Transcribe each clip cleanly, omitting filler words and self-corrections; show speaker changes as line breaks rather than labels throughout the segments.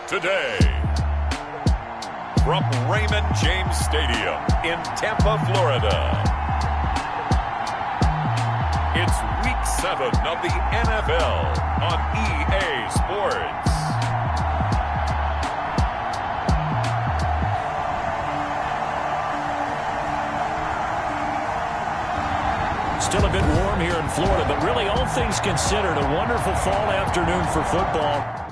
today. From Raymond James Stadium in Tampa, Florida. It's Week 7 of the NFL on EA Sports.
Still a bit warm here in Florida, but really all things considered, a wonderful fall afternoon for football.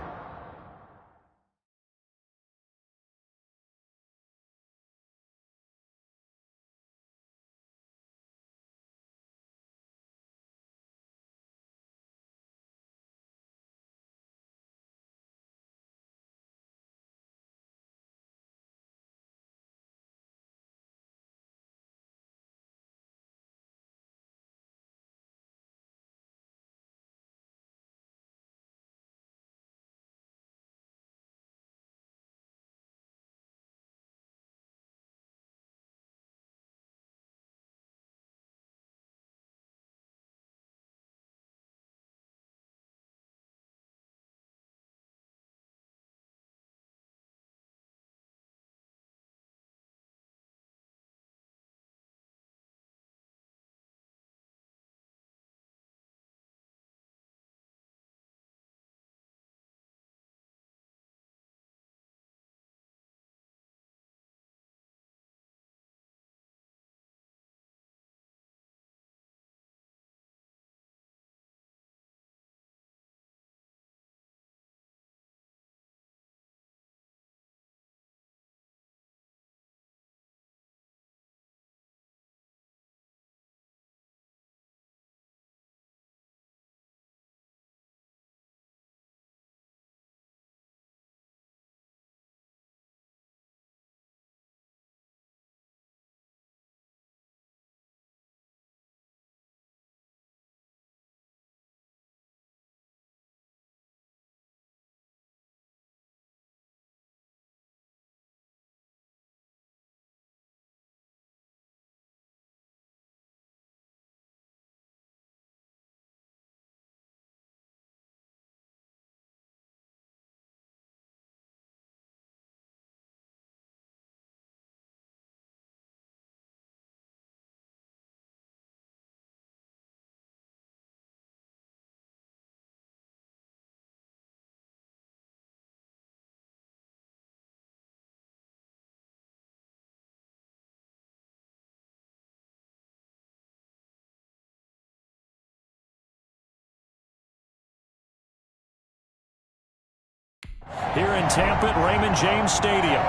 Here in Tampa at Raymond James Stadium.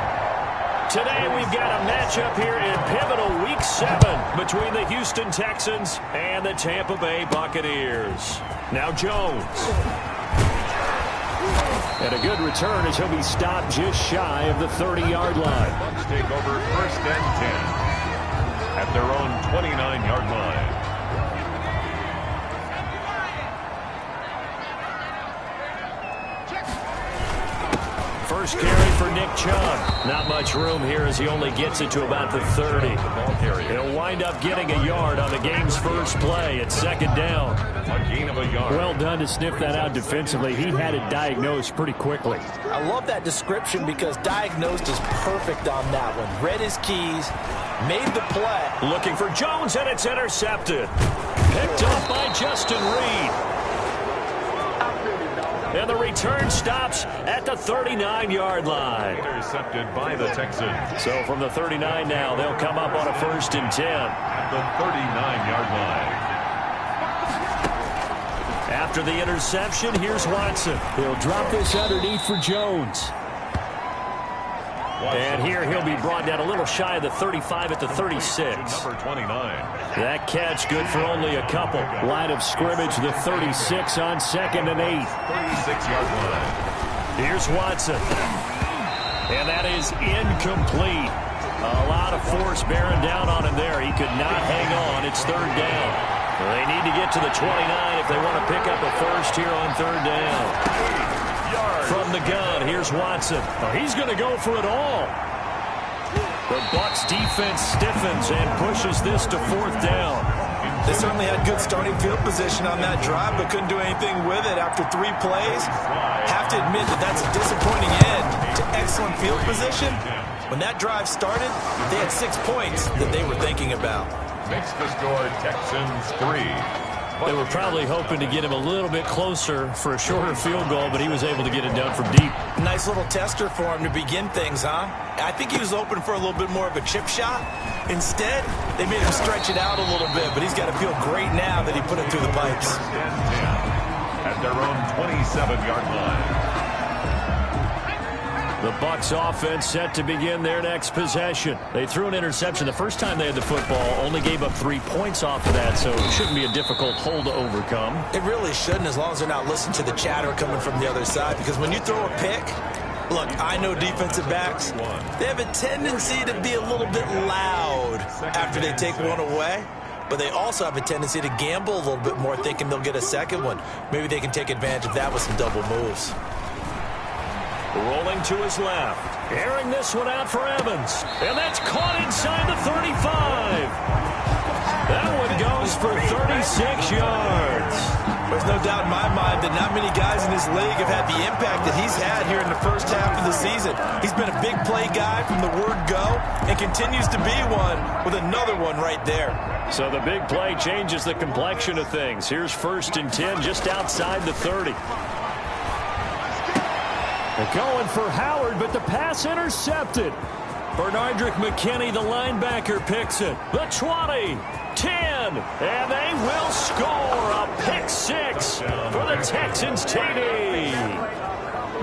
Today we've got a matchup here in pivotal Week 7 between the Houston Texans and the Tampa Bay Buccaneers. Now Jones. And a good return as he'll be stopped just shy of the 30-yard line.
Bucs take over 1st and 10 at their own 29-yard line.
First carry for Nick Chubb. Not much room here as he only gets it to about the 30. He'll wind up getting a yard on the game's first play at 2nd down.
A gain of a yard.
Well done to sniff that out defensively. He had it diagnosed pretty quickly.
I love that description because diagnosed is perfect on that one. Read his keys, made the play.
Looking for Jones, and it's intercepted. Picked up by Justin Reed. And the return stops at the 39-yard line.
Intercepted by the Texans.
So from the 39 now, they'll come up on a 1st and 10.
At the 39-yard line.
After the interception, here's Watson. He'll drop this underneath for Jones. And here he'll be brought down a little shy of the 35 at the 36.
Number 29.
That catch good for only a couple. Line of scrimmage, the 36 on 2nd and 8.
36-yard line.
Here's Watson. And that is incomplete. A lot of force bearing down on him there. He could not hang on. It's 3rd down. They need to get to the 29 if they want to pick up a first here on 3rd down. From the gun, here's Watson. Oh, he's going to go for it all. The Bucs defense stiffens and pushes this to 4th down.
They certainly had good starting field position on that drive, but couldn't do anything with it after 3 plays. Have to admit that that's a disappointing end to excellent field position. When that drive started, they had 6 points that they were thinking about.
Makes the score Texans 3.
They were probably hoping to get him a little bit closer for a shorter field goal, but he was able to get it done from deep.
Nice little tester for him to begin things, huh? I think he was open for a little bit more of a chip shot. Instead, they made him stretch it out a little bit, but he's got to feel great now that he put it through the pipes.
At their own 27-yard line.
The Bucs offense set to begin their next possession. They threw an interception the first time they had the football, only gave up 3 points off of that, so it shouldn't be a difficult hole to overcome.
It really shouldn't, as long as they're not listening to the chatter coming from the other side, because when you throw a pick, look, I know defensive backs, they have a tendency to be a little bit loud after they take one away, but they also have a tendency to gamble a little bit more, thinking they'll get a second one. Maybe they can take advantage of that with some double moves.
Rolling to his left. Airing this one out for Evans. And that's caught inside the 35. That one goes for 36 yards.
There's no doubt in my mind that not many guys in this league have had the impact that he's had here in the first half of the season. He's been a big play guy from the word go and continues to be one with another one right there.
So the big play changes the complexion of things. Here's 1st and 10 just outside the 30. They're going for Howard, but the pass intercepted. Bernardrick McKinney, the linebacker, picks it. The 20, 10, and they will score a pick 6 for the Texans TD.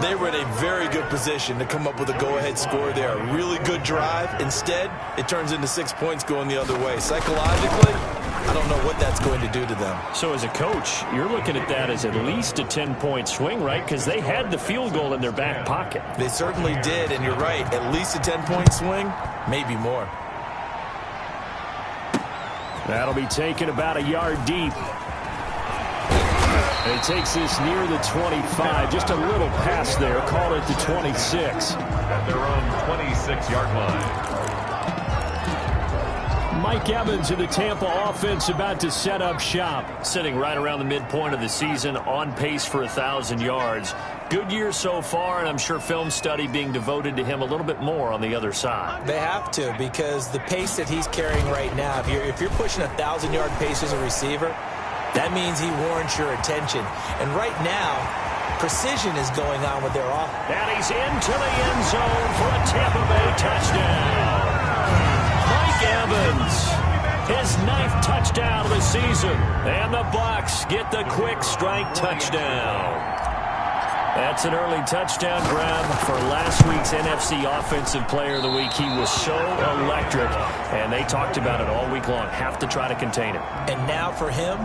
They were in a very good position to come up with a go-ahead score there. A really good drive. Instead, it turns into 6 points going the other way. Psychologically, I don't know what that's going to do to them.
So as a coach, you're looking at that as at least a 10-point swing, right? Because they had the field goal in their back pocket.
They certainly did, and you're right. At least a 10-point swing, maybe more.
That'll be taken about a yard deep. And it takes this near the 25. Just a little pass there. Call it the 26.
At their own 26-yard line.
Mike Evans of the Tampa offense about to set up shop. Sitting right around the midpoint of the season, on pace for 1,000 yards. Good year so far, and I'm sure film study being devoted to him a little bit more on the other side.
They have to, because the pace that he's carrying right now, if you're pushing 1,000-yard pace as a receiver, that means he warrants your attention. And right now, precision is going on with their offense.
And he's into the end zone for a Tampa Bay touchdown. Mike Evans, his 9th touchdown of the season. And the Bucs get the quick strike touchdown. That's an early touchdown grab for last week's NFC Offensive Player of the Week. He was so electric, and they talked about it all week long. Have to try to contain him.
And now for him,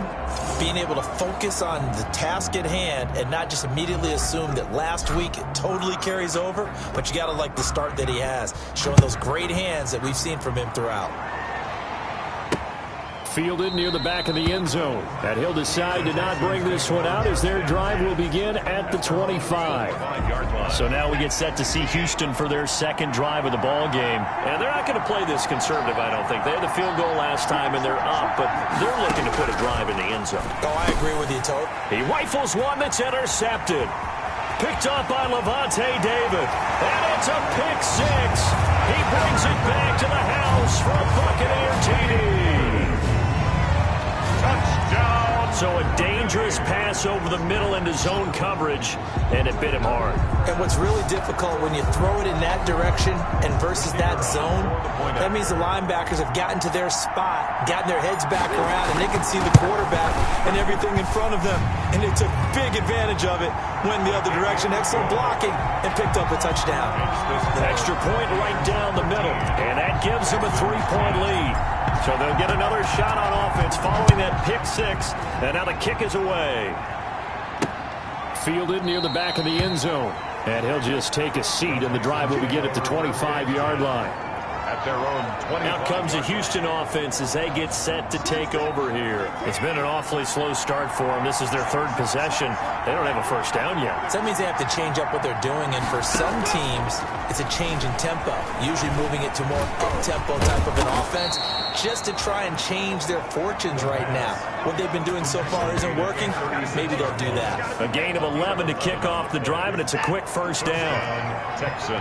being able to focus on the task at hand and not just immediately assume that last week it totally carries over, but you got to like the start that he has, showing those great hands that we've seen from him throughout.
Fielded near the back of the end zone. And he'll decide to not bring this one out as their drive will begin at the 25. So now we get set to see Houston for their second drive of the ball game. And they're not going to play this conservative, I don't think. They had the field goal last time, and they're up, but they're looking to put a drive in the end zone.
Oh, I agree with you, Tote.
He rifles one that's intercepted. Picked up by Levante David. And it's a pick 6. He brings it back to the house for a Buccaneer TD.
Touchdown.
So a dangerous pass over the middle into zone coverage, and it bit him hard.
And what's really difficult when you throw it in that direction and versus that zone, that means the linebackers have gotten to their spot, gotten their heads back around, and they can see the quarterback and everything in front of them. And they took big advantage of it, went the other direction, excellent blocking, and picked up a touchdown.
Extra point right down the middle, and that gives them a 3-point lead. So they'll get another shot on offense following that pick 6, and now the kick is away. Fielded near the back of the end zone, and he'll just take a seat, and the drive will begin at the 25-yard line.
At their own 20.
Out comes the Houston offense as they get set to take over here. It's been an awfully slow start for them. This is their 3rd possession. They don't have a first down yet.
So that means they have to change up what they're doing, and for some teams, it's a change in tempo, usually moving it to more up-tempo type of an offense. just to try and change their fortunes right now. What they've been doing so far isn't working. Maybe they'll do that.
A gain of 11 to kick off the drive, and it's a quick first down.
Texans.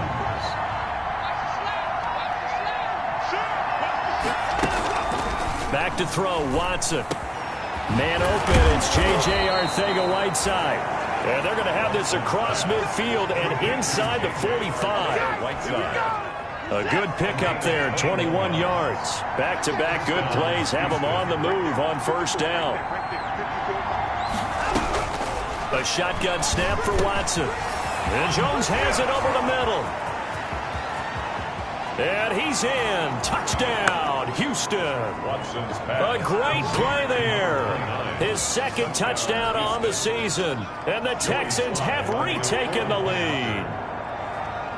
Back to throw, Watson. Man open, it's J.J. Arcega-Whiteside. And they're going to have this across midfield and inside the 45.
Whiteside.
A good pickup there, 21 yards. Back-to-back good plays have them on the move on first down. A shotgun snap for Watson. And Jones has it over the middle. And he's in. Touchdown, Houston. A great play there. His second touchdown on the season. And the Texans have retaken the lead.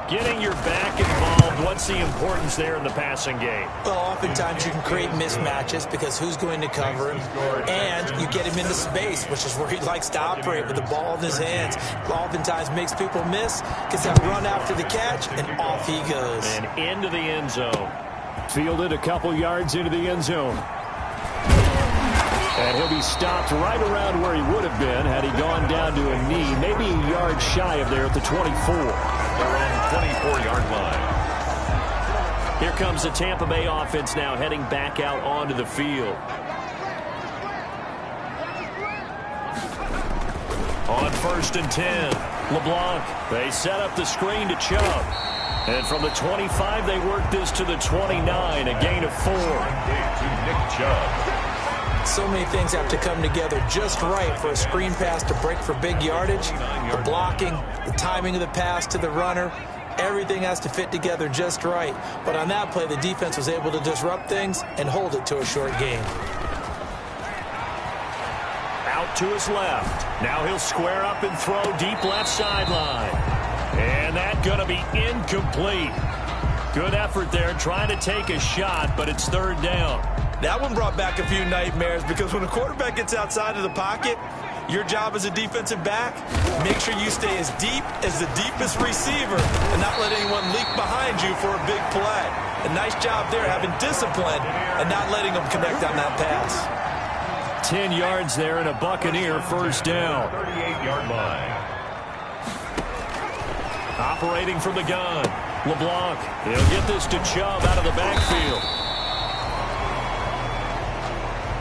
Getting your back involved, what's the importance there in the passing game?
Well, oftentimes you can create mismatches because who's going to cover him, and you get him into space, which is where he likes to operate with the ball in his hands. Oftentimes makes people miss, gets that run after the catch, and off he goes.
And into the end zone. Fielded a couple yards into the end zone. And he'll be stopped right around where he would have been had he gone down to a knee, maybe a yard shy of there at the 24.
They're on the 24-yard line.
Here comes the Tampa Bay offense now heading back out onto the field. On 1st and 10, LeBlanc. They set up the screen to Chubb. And from the 25, they work this to the 29, a gain of 4.
To Nick Chubb.
So many things have to come together just right for a screen pass to break for big yardage. The blocking, the timing of the pass to the runner, everything has to fit together just right. But on that play, the defense was able to disrupt things and hold it to a short game.
Out to his left. Now he'll square up and throw deep left sideline. And that's going to be incomplete. Good effort there trying to take a shot, but it's third down.
That one brought back a few nightmares because when a quarterback gets outside of the pocket, your job as a defensive back, make sure you stay as deep as the deepest receiver and not let anyone leak behind you for a big play. A nice job there having discipline and not letting them connect on that pass.
10 yards there and a Buccaneer first down.
38-yard line.
Operating from the gun. LeBlanc. He'll get this to Chubb out of the backfield.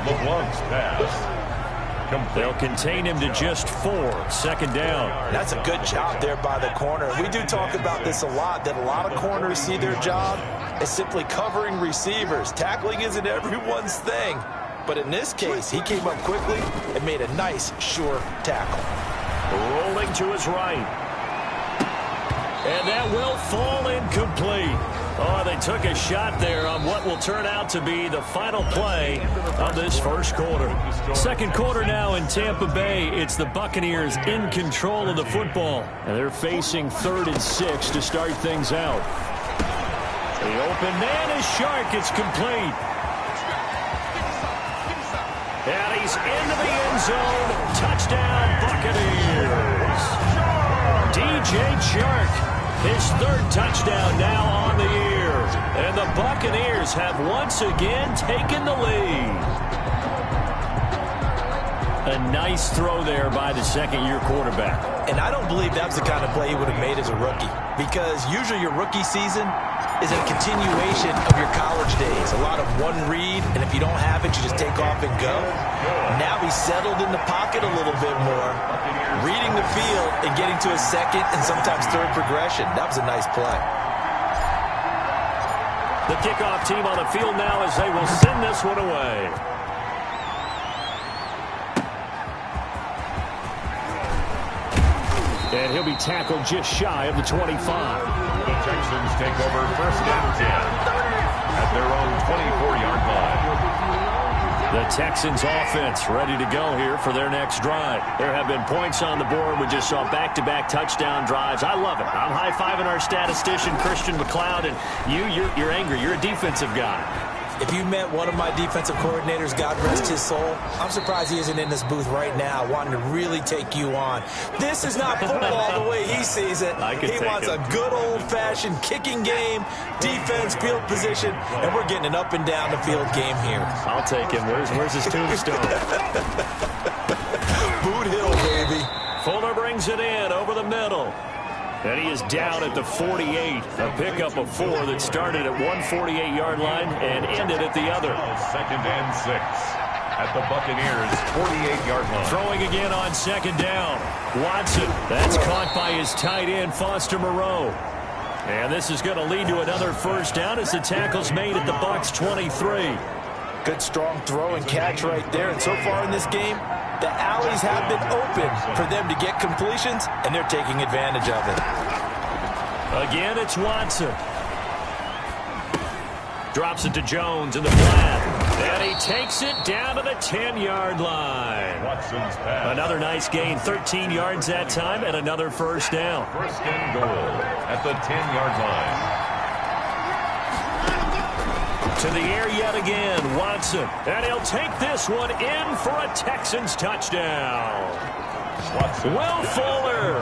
LeBlanc's pass.
They'll contain him to just 4. Second down.
That's a good job there by the corner. We do talk about this a lot, that a lot of corners see their job as simply covering receivers. Tackling isn't everyone's thing. But in this case, he came up quickly and made a nice, sure tackle.
Rolling to his right. And that will fall incomplete. Oh, they took a shot there on what will turn out to be the final play of this first quarter. Second quarter now in Tampa Bay. It's the Buccaneers in control of the football. And they're facing 3rd and 6 to start things out. The open man is Shark. It's complete. And he's into the end zone. Touchdown, Buccaneers. DJ Chark. His 3rd touchdown now on the year. And the Buccaneers have once again taken the lead. A nice throw there by the second-year quarterback.
And I don't believe that's the kind of play he would have made as a rookie. Because usually your rookie season is a continuation of your college days. A lot of one read, and if you don't have it, you just take off and go. Now he's settled in the pocket a little bit more, reading the field and getting to a second and sometimes third progression. That was a nice play.
The kickoff team on the field now as they will send this one away. And he'll be tackled just shy of the 25.
The Texans take over 1st and 10 at their own 24-yard line.
The Texans offense ready to go here for their next drive. There have been points on the board. We just saw back-to-back touchdown drives. I love it. I'm high-fiving our statistician, Christian McLeod, and you're angry. You're a defensive guy.
if you met one of my defensive coordinators, God rest his soul, I'm surprised he isn't in this booth right now wanting to really take you on. This is not football the way he sees it. He wants a good old-fashioned kicking game, defense, field position, and we're getting an up and down the field game here.
I'll take him. Where's his tombstone?
Boot Hill, baby.
Fuller brings it in over the middle. And he is down at the 48. A pickup of 4 that started at 148-yard line and ended at the other.
2nd and 6 at the Buccaneers' 48-yard line.
Throwing again on 2nd down. Watson. That's caught by his tight end, Foster Moreau. And this is going to lead to another first down as the tackle's made at the Bucs' 23.
Good, strong throw and catch right there. And so far in this game, the alleys have been open for them to get completions, and they're taking advantage of it.
Again, it's Watson. Drops it to Jones in the flat. And he takes it down to the 10-yard line.
Watson's pass.
Another nice gain, 13 yards that time, and another first down.
1st and goal at the 10-yard line.
To the air yet again, Watson. And he'll take this one in for a Texans touchdown.
Watson.
Will Fuller,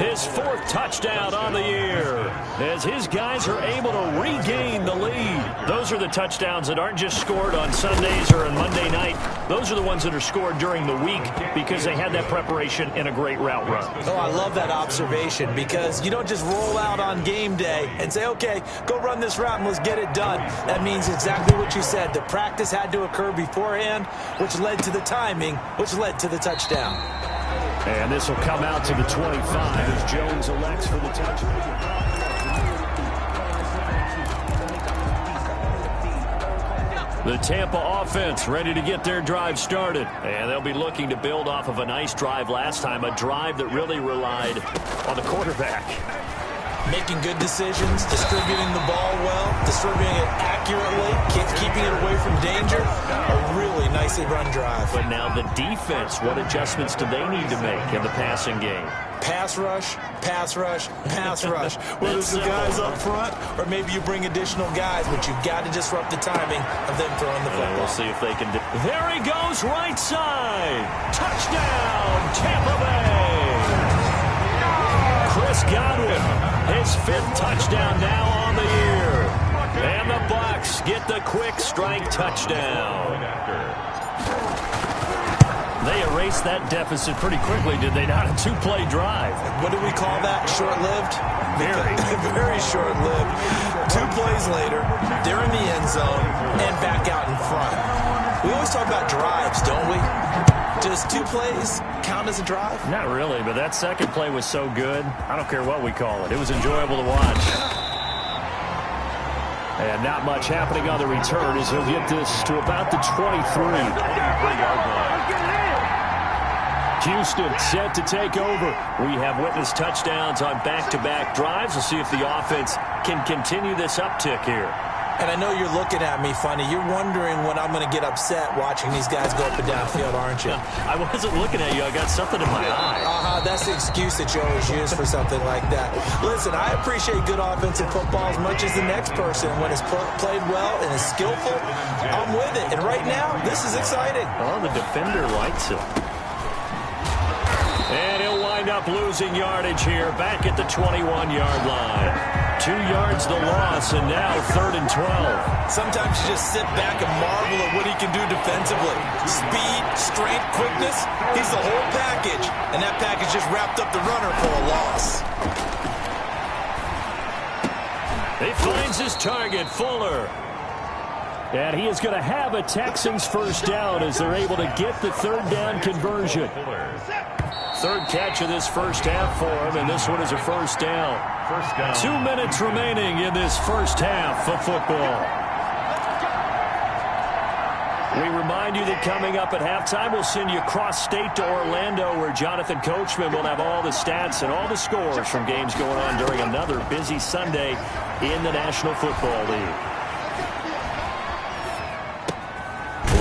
his 4th touchdown on the year, as his guys are able to regain the lead. Those are the touchdowns that aren't just scored on Sundays or on Monday night. Those are the ones that are scored during the week because they had that preparation and a great route run.
Oh, I love that observation because you don't just roll out on game day and say, okay, go run this route and let's get it done. That means exactly what you said. The practice had to occur beforehand, which led to the timing, which led to the touchdown.
And this will come out to the 25 as Jones elects for the touchdown. The Tampa offense ready to get their drive started. And they'll be looking to build off of a nice drive last time, a drive that really relied on the quarterback.
Making good decisions, distributing the ball well, distributing it accurately, keeping it away from danger. A really nicely run drive.
But now the defense, what adjustments do they need to make in the passing game?
Pass rush, pass rush, pass rush. Whether it's the guys up front or maybe you bring additional guys, but you've got to disrupt the timing of them throwing the football.
We'll see if they can do. There he goes, right side. Touchdown, Tampa Bay. Chris Godwin, his 5th touchdown now on the year. And the Bucs get the quick strike touchdown. They erased that deficit pretty quickly, did they not? A 2-play drive.
What do we call that? Short-lived?
Very.
Very short-lived. 2 plays later, they're in the end zone and back out in front. We always talk about drives, don't we? Does 2 plays count as a drive?
Not really, but that second play was so good. I don't care what we call it. It was enjoyable to watch. And not much happening on the return as he'll get this to about the 23-yard line. Houston set to take over. We have witnessed touchdowns on back-to-back drives. We'll see if the offense can continue this uptick here.
And I know you're looking at me funny. You're wondering when I'm going to get upset watching these guys go up and down field, aren't you?
I wasn't looking at you. I got something in my eye.
That's the excuse that you always use for something like that. Listen, I appreciate good offensive football as much as the next person. When it's played well and is skillful, I'm with it. And right now, this is exciting.
Oh, the defender likes it. And he'll wind up losing yardage here back at the 21-yard line. 2 yards the loss, and now 3rd and 12.
Sometimes you just sit back and marvel at what he can do defensively. Speed, strength, quickness, he's the whole package. And that package just wrapped up the runner for a loss.
He finds his target, Fuller. And he is going to have a Texans first down as they're able to get the 3rd down conversion. 3rd catch of this first half for him, and this one is a first down. 2 minutes remaining in this first half of football. We remind you that coming up at halftime, we'll send you cross-state to Orlando, where Jonathan Coachman will have all the stats and all the scores from games going on during another busy Sunday in the National Football League.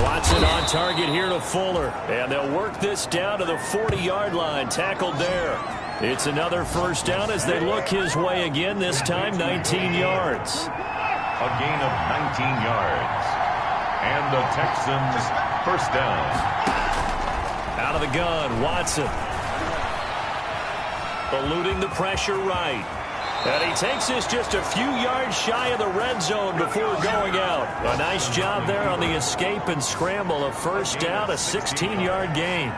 Watson on target here to Fuller. And they'll work this down to the 40-yard line. Tackled there. It's another first down as they look his way again, this time 19 yards.
A gain of 19 yards. And the Texans first down.
Out of the gun, Watson. Eluding the pressure right. And he takes this just a few yards shy of the red zone before going out. A nice job there on the escape and scramble. A first down, a 16-yard gain.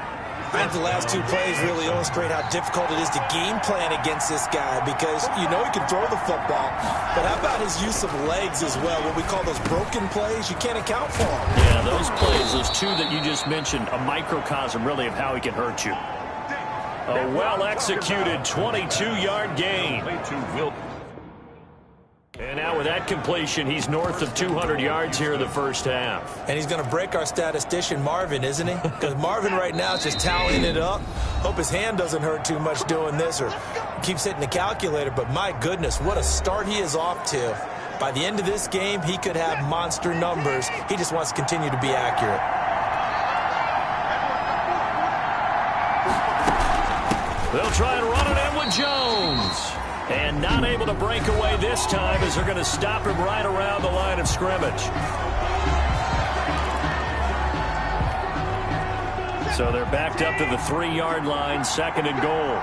I think the last two plays really illustrate how difficult it is to game plan against this guy because you know he can throw the football, but how about his use of legs as well? What we call those broken plays, you can't account for them.
Yeah, those plays, those two that you just mentioned, a microcosm really of how he can hurt you. A well-executed 22-yard gain. And now with that completion, he's north of 200 yards here in the first half.
And he's going to break our statistician, Marvin, isn't he? Because Marvin right now is just tallying it up. Hope his hand doesn't hurt too much doing this or keeps hitting the calculator. But my goodness, what a start he is off to. By the end of this game, he could have monster numbers. He just wants to continue to be accurate.
They'll try and run it in with Jones. And not able to break away this time as they're going to stop him right around the line of scrimmage. So they're backed up to the 3-yard line, second and goal.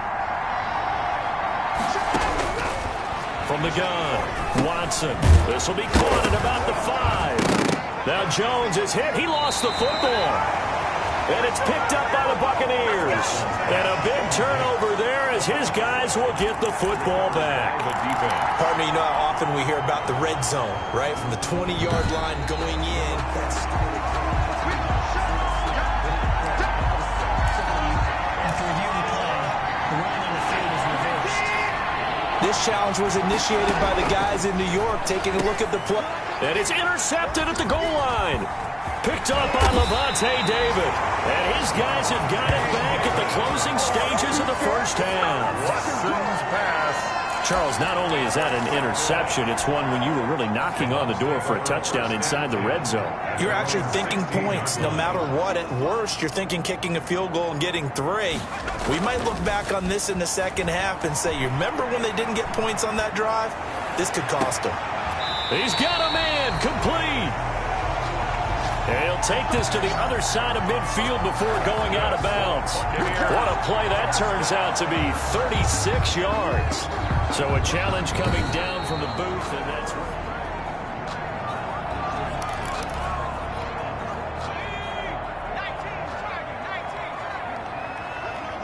From the gun, Watson. This will be caught at about the 5. Now Jones is hit. He lost the football. And it's picked up by the Buccaneers. And a big turnover there as his guys will get the football back.
Pardon me, you know how often we hear about the red zone, right? From the 20-yard line going in. This challenge was initiated by the guys in New York taking a look at the play.
And it's intercepted at the goal line. Picked up by Levante David. And his guys have got it back at the closing stages of the first half.
Watson's pass.
Charles, not only is that an interception, it's one when you were really knocking on the door for a touchdown inside the red zone.
You're actually thinking points no matter what. At worst, you're thinking kicking a field goal and getting 3. We might look back on this in the second half and say, you remember when they didn't get points on that drive? This could cost them.
He's got a man complete. And he'll take this to the other side of midfield before going out of bounds. What a play that turns out to be, 36 yards. So a challenge coming down from the booth, and that's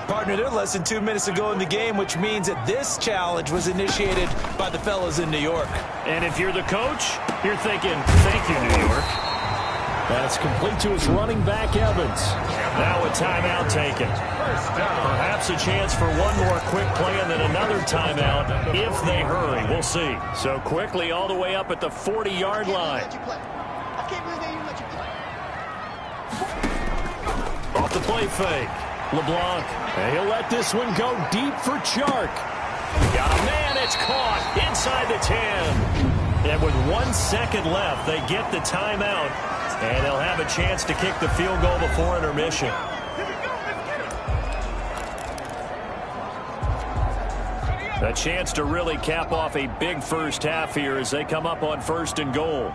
Partner, they're less than 2 minutes ago in the game, which means that this challenge was initiated by the fellas in New York.
And if you're the coach, you're thinking, thank you, New York. That's complete to his running back, Evans. Now a timeout taken. Perhaps a chance for one more quick play and then another timeout if they hurry. We'll see. So quickly all the way up at the 40-yard line. Off the play fake. LeBlanc. And he'll let this one go deep for Chark. Got a man. It's caught inside the 10. And with 1 second left, they get the timeout. And they'll have a chance to kick the field goal before intermission. A chance to really cap off a big first half here as they come up on first and goal.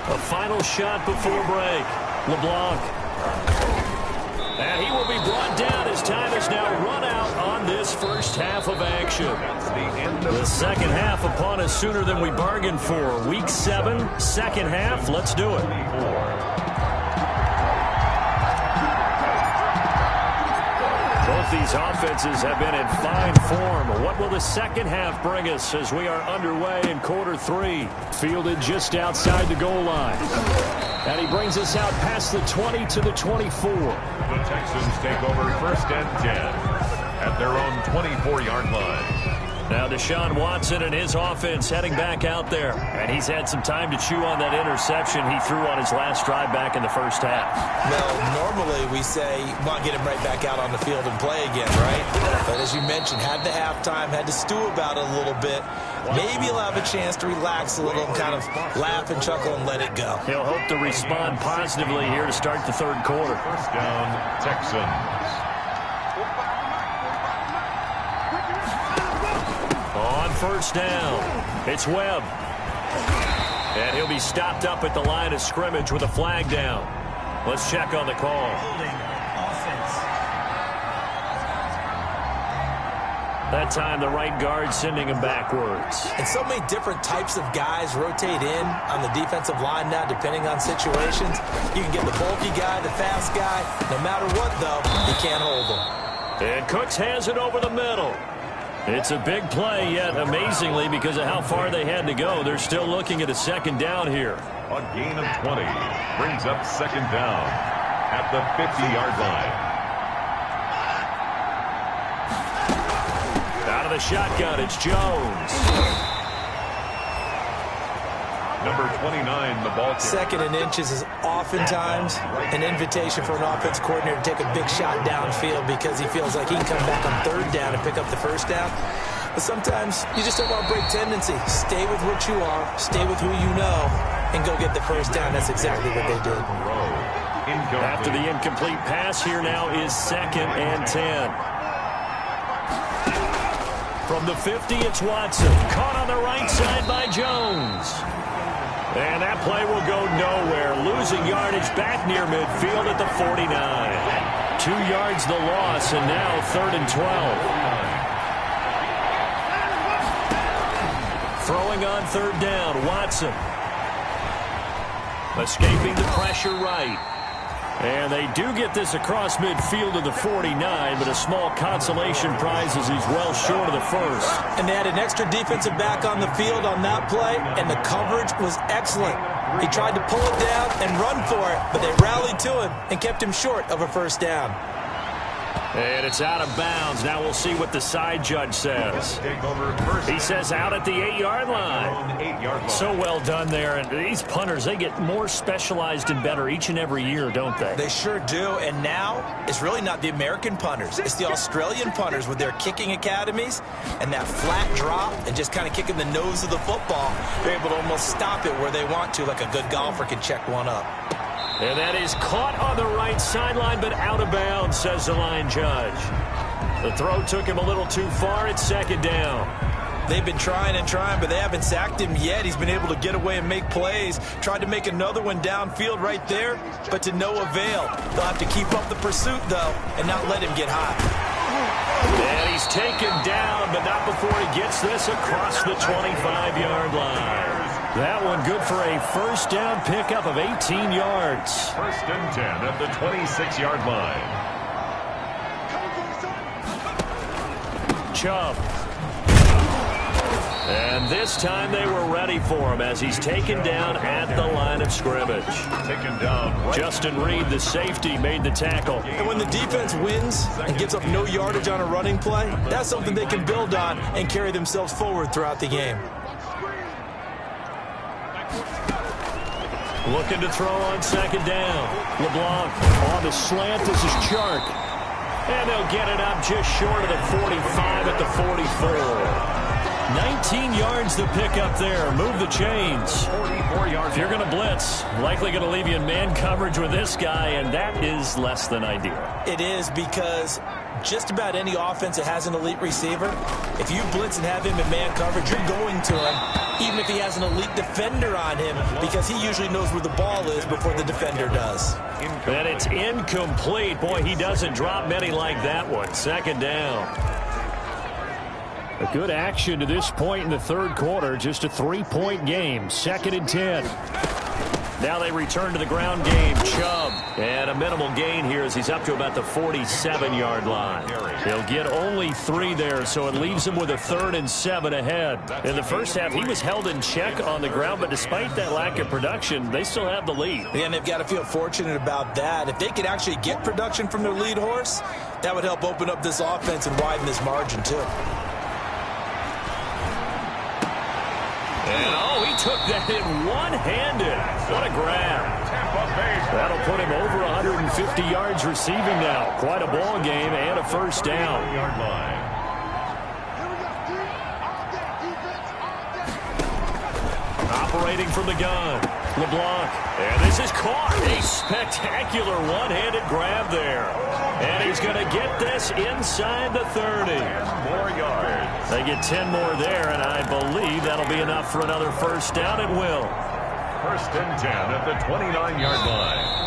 A final shot before break. LeBlanc. And he will be brought down as time is now run out on this first half of action. The second half upon us sooner than we bargained for. Week 7, second half. Let's do it. Both these offenses have been in fine form. What will the second half bring us as we are underway in quarter 3? Fielded just outside the goal line. And he brings us out past the 20 to the 24.
The Texans take over first and 10 at their own 24-yard line.
Now Deshaun Watson and his offense heading back out there. And he's had some time to chew on that interception he threw on his last drive back in the first half.
Well, normally we say, want to get him right back out on the field and play again, right? But as you mentioned, had the halftime, had to stew about it a little bit. Maybe he'll have a chance to relax a little and kind of laugh and chuckle and let it go.
He'll hope to respond positively here to start the third quarter.
First down, Texans.
On first down, it's Webb. And he'll be stopped up at the line of scrimmage with a flag down. Let's check on the call. That time, the right guard sending him backwards.
And so many different types of guys rotate in on the defensive line now, depending on situations. You can get the bulky guy, the fast guy. No matter what, though, you can't hold him.
And Cooks has it over the middle. It's a big play, yet amazingly, because of how far they had to go, they're still looking at a second down here.
A gain of 20 brings up second down at the 50-yard line.
Out of the shotgun, it's Jones.
Number 29, the ball carrier.
Second and inches is oftentimes an invitation for an offense coordinator to take a big shot downfield because he feels like he can come back on third down and pick up the first down. But sometimes you just don't want to break tendency. Stay with what you are, stay with who you know, and go get the first down. That's exactly what they did.
After the incomplete pass, here now is 2nd and 10. From the 50, it's Watson. Caught on the right side by Jones. And that play will go nowhere. Losing yardage back near midfield at the 49. 2 yards the loss, and now 3rd and 12. Throwing on 3rd down, Watson. Escaping the pressure right. And they do get this across midfield to the 49, but a small consolation prize as he's well short of the first.
And they had an extra defensive back on the field on that play, and the coverage was excellent. He tried to pull it down and run for it, but they rallied to him and kept him short of a first down.
And it's out of bounds. Now we'll see what the side judge says. He says out at the 8-yard line. So well done there. And these punters, they get more specialized and better each and every year, don't they?
They sure do. And now it's really not the American punters. It's the Australian punters with their kicking academies and that flat drop and just kind of kicking the nose of the football. They're able to almost stop it where they want to, like a good golfer can check one up.
And that is caught on the right sideline, but out of bounds, says the line judge. The throw took him a little too far. It's 2nd down.
They've been trying and trying, but they haven't sacked him yet. He's been able to get away and make plays. Tried to make another one downfield right there, but to no avail. They'll have to keep up the pursuit, though, and not let him get high.
And he's taken down, but not before he gets this across the 25-yard line. That one good for a first down pickup of 18 yards.
1st and 10 at the 26-yard line.
Chubb. And this time they were ready for him as he's taken down at the line of scrimmage.
Taken down. Right.
Justin Reed, the safety, made the tackle.
And when the defense wins and gives up no yardage on a running play, that's something they can build on and carry themselves forward throughout the game.
Looking to throw on 2nd down. LeBlanc on the slant. This is Chark. And they'll get it up just short of the 45 at the 44. 19 yards to pick up there. Move the chains.
44 yards.
If you're going to blitz, likely going to leave you in man coverage with this guy, and that is less than ideal.
It is because just about any offense that has an elite receiver, if you blitz and have him in man coverage, you're going to him, even if he has an elite defender on him, because he usually knows where the ball is before the defender does.
And it's incomplete. Boy, he doesn't drop many like that one. 2nd down. A good action to this point in the 3rd quarter. Just a 3-point game. 2nd and 10. Now they return to the ground game. Chubb. And a minimal gain here as he's up to about the 47-yard line. He'll get only 3 there, so it leaves him with a 3rd and 7 ahead. In the first half, he was held in check on the ground, but despite that lack of production, they still have the lead.
And they've got to feel fortunate about that. If they could actually get production from their lead horse, that would help open up this offense and widen this margin, too.
And, oh, he took that in one-handed. What a grab. That'll put him over 150 yards receiving now. Quite a ball game and a first down. operating from the gun. LeBlanc. And this is caught. A spectacular one-handed grab there. And he's going to get this inside the 30.
10 more yards.
They get 10 more there, and I believe that'll be enough for another first down. It will.
First and 10 at the 29-yard line.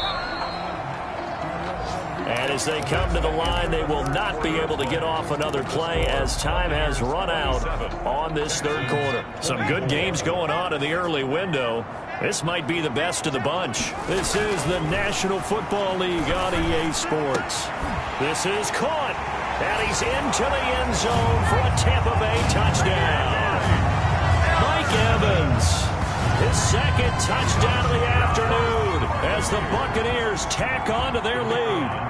And as they come to the line, they will not be able to get off another play as time has run out on this third quarter. Some good games going on in the early window. This might be the best of the bunch. This is the National Football League on EA Sports. This is caught, and he's into the end zone for a Tampa Bay touchdown. Mike Evans, his second touchdown of the afternoon as the Buccaneers tack on to their lead.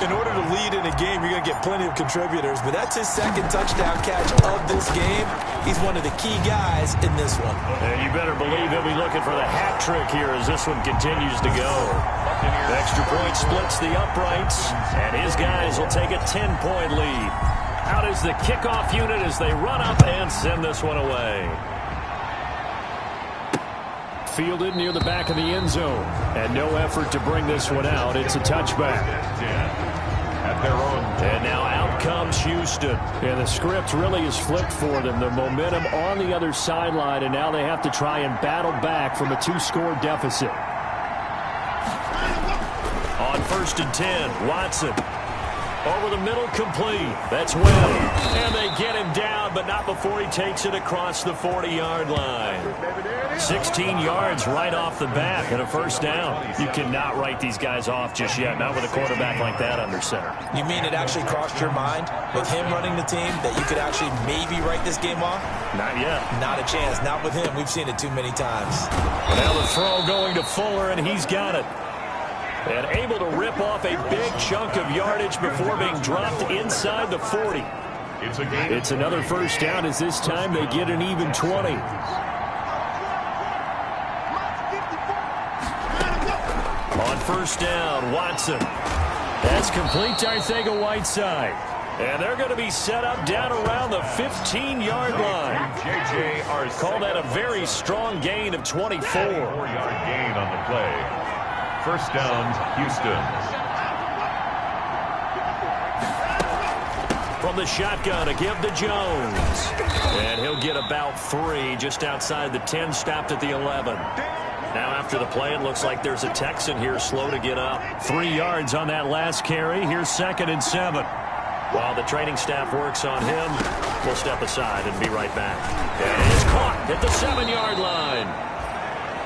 In order to lead in a game, you're going to get plenty of contributors, but that's his second touchdown catch of this game. He's one of the key guys in this one.
And you better believe he'll be looking for the hat trick here as this one continues to go. The extra point splits the uprights, and his guys will take a 10-point lead. Out is the kickoff unit as they run up and send this one away. Fielded near the back of the end zone, and no effort to bring this one out. It's a touchback.
At their own.
And now out comes Houston. And the script really is flipped for them. The momentum on the other sideline, and now they have to try and battle back from a 2-score deficit. On first and 10, Watson. Over the middle, complete. That's Webb. And they get him down, but not before he takes it across the 40-yard line. 16 yards right off the bat and a first down. You cannot write these guys off just yet, not with a quarterback like that under center.
You mean it actually crossed your mind with him running the team that you could actually maybe write this game off?
Not yet.
Not a chance. Not with him. We've seen it too many times.
Now the throw going to Fuller, and he's got it. And able to rip off a big chunk of yardage before being dropped inside the 40. It's another first down as this time they get an even 20. On first down, Watson. That's complete to Arcega-Whiteside. And they're going to be set up down around the 15-yard line. Call that a very strong gain of 24.
4-yard gain on the play. First down, Houston.
From the shotgun, a give to Jones. And he'll get about 3 just outside the 10, stopped at the 11. Now after the play, it looks like there's a Texan here slow to get up. 3 yards on that last carry. Here's 2nd and 7. While the training staff works on him, we'll step aside and be right back. And it's caught at the 7-yard line.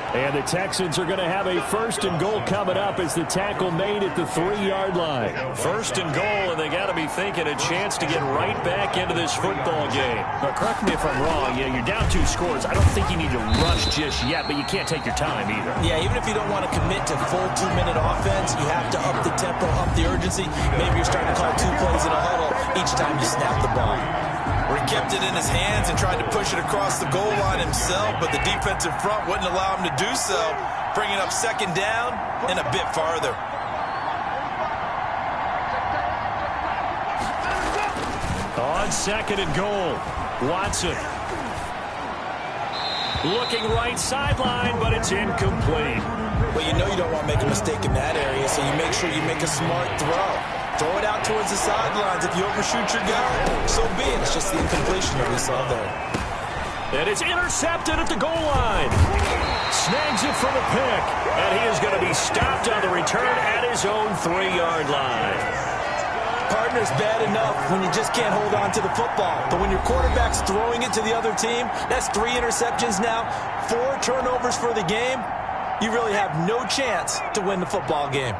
And the Texans are going to have a first and goal coming up as the tackle made at the 3-yard line. First and goal, and they got to be thinking a chance to get right back into this football game. But correct me if I'm wrong, you're down 2 scores. I don't think you need to rush just yet, but you can't take your time either.
Yeah, even if you don't want to commit to full 2-minute offense, you have to up the tempo, up the urgency. Maybe you're starting to call 2 plays in a huddle each time you snap the ball. Where he kept it in his hands and tried to push it across the goal line himself, but the defensive front wouldn't allow him to do so, bringing up 2nd down and a bit farther.
On 2nd and goal, Watson. Looking right sideline, but it's incomplete.
Well, you know you don't want to make a mistake in that area, so you make sure you make a smart throw. Throw it out towards the sidelines. If you overshoot your guy, so be it. It's just the incompletion that we saw there.
And it's intercepted at the goal line. Snags it for the pick. And he is going to be stopped on the return at his own 3-yard line.
Partner's bad enough when you just can't hold on to the football. But when your quarterback's throwing it to the other team, that's 3 interceptions now, 4 turnovers for the game. You really have no chance to win the football game.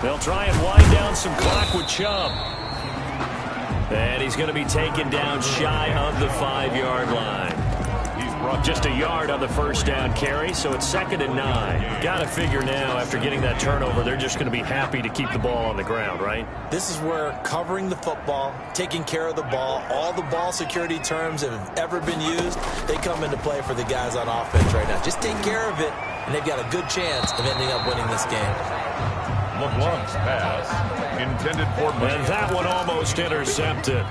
They'll try and wind down some clock with Chubb. And he's going to be taken down shy of the 5-yard line. He's brought just a yard on the first down carry, so it's 2nd and 9. Got to figure now, after getting that turnover, they're just going to be happy to keep the ball on the ground, right?
This is where covering the football, taking care of the ball, all the ball security terms that have ever been used, they come into play for the guys on offense right now. Just take care of it, and they've got a good chance of ending up winning this game.
LeBlanc's pass intended for...
And that one almost intercepted.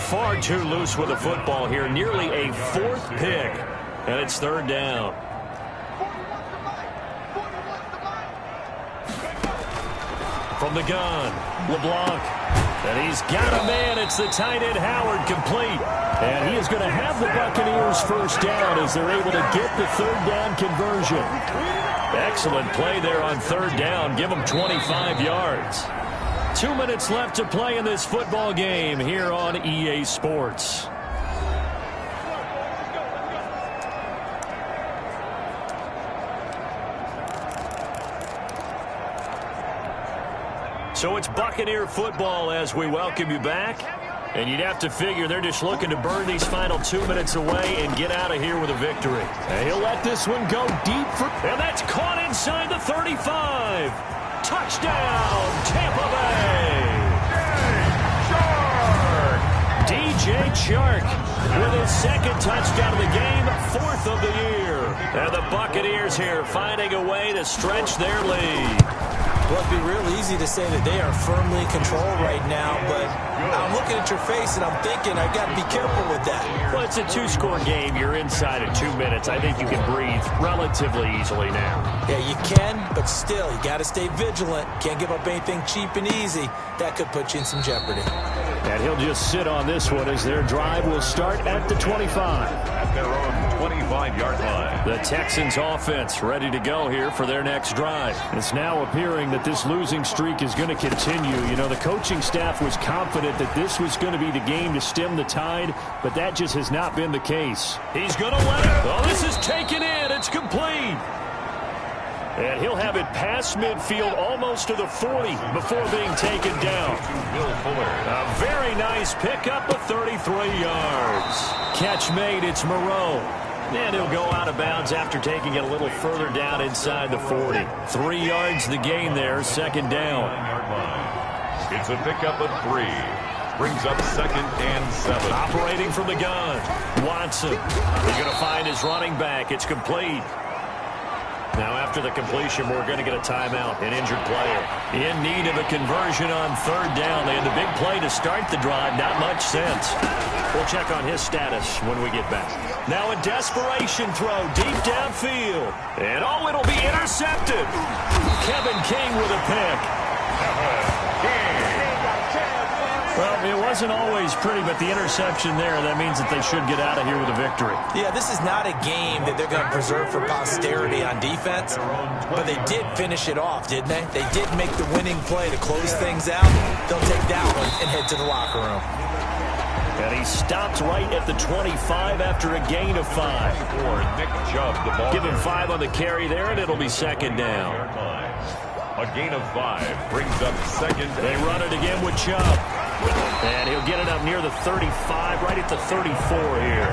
far too loose with the football here. Nearly a fourth pick. And it's third down. From the gun, LeBlanc. And he's got a man. It's the tight end, Howard, complete. And he is going to have the Buccaneers first down as they're able to get the third down conversion. Excellent play there on third down. Give them 25 yards. 2 minutes left to play in this football game here on EA Sports. So it's Buccaneer football as we welcome you back. And you'd have to figure they're just looking to burn these final 2 minutes away and get out of here with a victory. And he'll let this one go deep for... And that's caught inside the 35. Touchdown, Tampa Bay. DJ Chark with his second touchdown of the game, fourth of the year. And the Buccaneers here finding a way to stretch their lead.
Well, it'd be real easy to say that they are firmly in control right now, but I'm looking at your face and I'm thinking I've got to be careful with that.
Well, it's a two-score game. You're inside of 2 minutes. I think you can breathe relatively easily now.
Yeah, you can, but still, you got to stay vigilant. Can't give up anything cheap and easy. That could put you in some jeopardy.
And he'll just sit on this one as their drive will start at the 25.
At their own 25-yard line.
The Texans offense ready to go here for their next drive. It's now appearing that this losing streak is going to continue. You know, the coaching staff was confident that this was going to be the game to stem the tide, but that just has not been the case. He's going to let it. Oh, this is taken in. It's complete. And he'll have it past midfield almost to the 40 before being taken down. A very nice pickup of 33 yards. Catch made. It's Moreau. And he'll go out of bounds after taking it a little further down inside the 40. 3 yards the gain there, second down.
It's a pickup of 3. Brings up 2nd and 7.
Operating from the gun. Watson. He's going to find his running back. It's complete. Now after the completion, we're going to get a timeout, an injured player. In need of a conversion on third down. They had the big play to start the drive, not much sense. We'll check on his status when we get back. Now a desperation throw deep downfield. And oh, it'll be intercepted. Kevin King with a pick. Well, it wasn't always pretty, but the interception there, that means that they should get out of here with a victory.
Yeah, this is not a game that they're going to preserve for posterity on defense, but they did finish it off, didn't they? They did make the winning play to close things out. They'll take that one and head to the locker room.
And he stopped right at the 25 after a gain of 5.
Nick Chubb, the ball.
Give him 5 on the carry there, and it'll be second down.
A gain of 5 brings up 2nd.
They run it again with Chubb. And he'll get it up near the 35, right at the 34 here.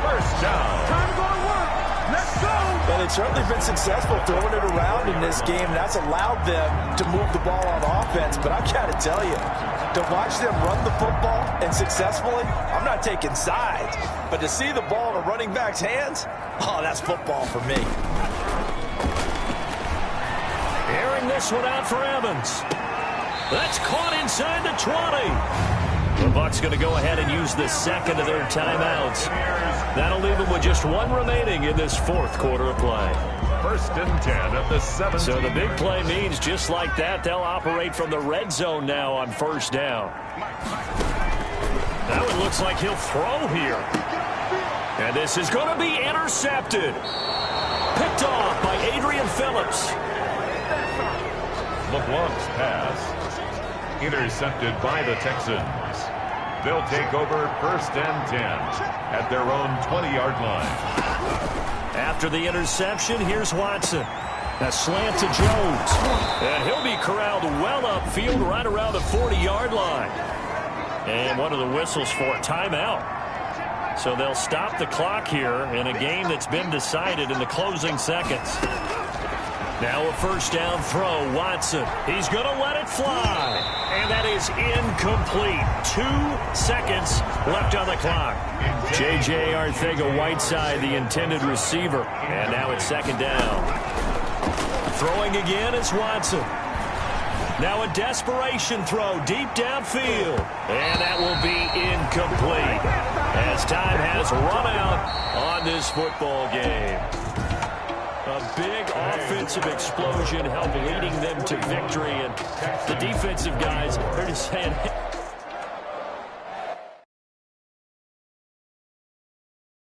First down.
Time to go to work. Let's go.
Well, they've certainly been successful throwing it around in this game. That's allowed them to move the ball on offense. But I've got to tell you, to watch them run the football and successfully, I'm not taking sides. But to see the ball in a running back's hands, oh, that's football for me.
Airing this one out for Evans. That's caught inside the 20. The Bucs going to go ahead and use the second of their timeouts. That'll leave them with just 1 remaining in this fourth quarter of play.
1st and 10 at the 17.
So the big play means just like that, they'll operate from the red zone now on first down. That one looks like he'll throw here. And this is going to be intercepted. Picked off by Adrian Phillips.
LeBlanc's pass. Intercepted by the Texans. They'll take over 1st and 10 at their own 20-yard line.
After the interception, here's Watson. A slant to Jones. And he'll be corralled well upfield right around the 40-yard line. And one of the whistles for a timeout. So they'll stop the clock here in a game that's been decided in the closing seconds. Now a first down throw, Watson. He's going to let it fly. And that is incomplete. 2 seconds left on the clock. J.J. Arcega-Whiteside, the intended receiver. And now it's second down. Throwing again is Watson. Now a desperation throw deep downfield. And that will be incomplete as time has run out on this football game. A big offensive explosion helped leading them to victory. And the defensive guys are just saying,